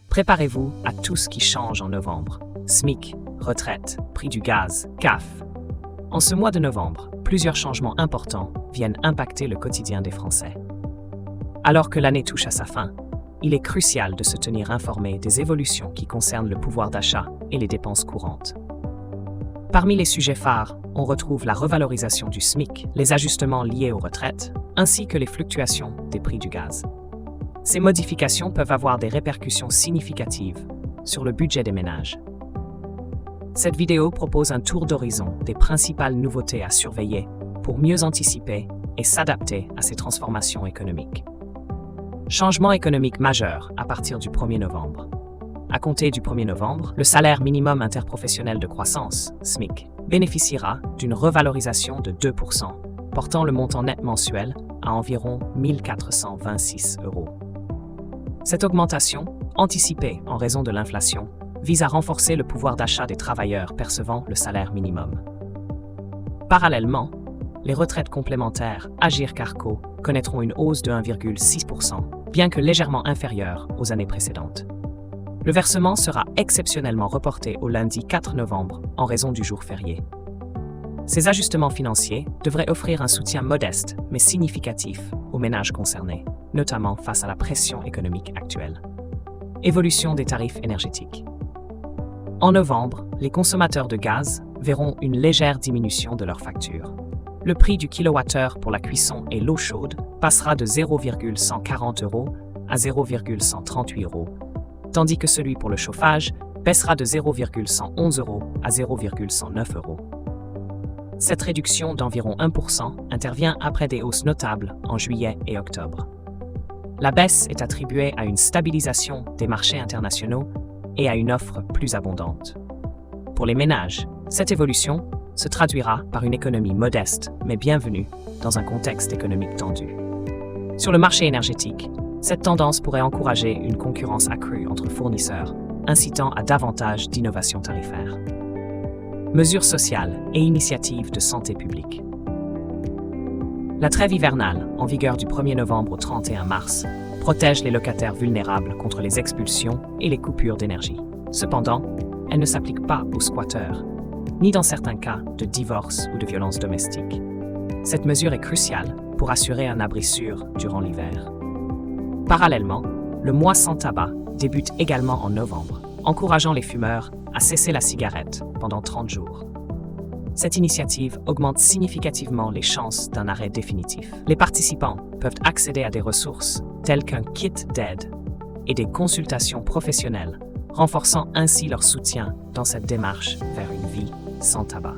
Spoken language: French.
Préparez-vous à tout ce qui change en novembre. SMIC, retraite, prix du gaz, CAF. En ce mois de novembre, plusieurs changements importants viennent impacter le quotidien des Français. Alors que l'année touche à sa fin, il est crucial de se tenir informé des évolutions qui concernent le pouvoir d'achat et les dépenses courantes. Parmi les sujets phares, on retrouve la revalorisation du SMIC, les ajustements liés aux retraites, ainsi que les fluctuations des prix du gaz. Ces modifications peuvent avoir des répercussions significatives sur le budget des ménages. Cette vidéo propose un tour d'horizon des principales nouveautés à surveiller pour mieux anticiper et s'adapter à ces transformations économiques. Changement économique majeur à partir du 1er novembre. À compter du 1er novembre, le salaire minimum interprofessionnel de croissance, SMIC, bénéficiera d'une revalorisation de 2%, portant le montant net mensuel à environ 1 426 €. Cette augmentation, anticipée en raison de l'inflation, vise à renforcer le pouvoir d'achat des travailleurs percevant le salaire minimum. Parallèlement, les retraites complémentaires Agirc-Arrco connaîtront une hausse de 1,6%, bien que légèrement inférieure aux années précédentes. Le versement sera exceptionnellement reporté au lundi 4 novembre en raison du jour férié. Ces ajustements financiers devraient offrir un soutien modeste mais significatif aux ménages concernés, notamment face à la pression économique actuelle. Évolution des tarifs énergétiques. En novembre, les consommateurs de gaz verront une légère diminution de leurs factures. Le prix du kilowattheure pour la cuisson et l'eau chaude passera de 0,140 € à 0,138 €, tandis que celui pour le chauffage baissera de 0,111 € à 0,109 €. Cette réduction d'environ 1% intervient après des hausses notables en juillet et octobre. La baisse est attribuée à une stabilisation des marchés internationaux et à une offre plus abondante. Pour les ménages, cette évolution se traduira par une économie modeste mais bienvenue dans un contexte économique tendu. Sur le marché énergétique, cette tendance pourrait encourager une concurrence accrue entre fournisseurs, incitant à davantage d'innovation tarifaire. Mesures sociales et initiatives de santé publique. La trêve hivernale, en vigueur du 1er novembre au 31 mars, protège les locataires vulnérables contre les expulsions et les coupures d'énergie. Cependant, elle ne s'applique pas aux squatteurs, ni dans certains cas de divorce ou de violence domestique. Cette mesure est cruciale pour assurer un abri sûr durant l'hiver. Parallèlement, le mois sans tabac débute également en novembre, encourageant les fumeurs à cesser la cigarette pendant 30 jours. Cette initiative augmente significativement les chances d'un arrêt définitif. Les participants peuvent accéder à des ressources telles qu'un kit d'aide et des consultations professionnelles, renforçant ainsi leur soutien dans cette démarche vers une vie sans tabac.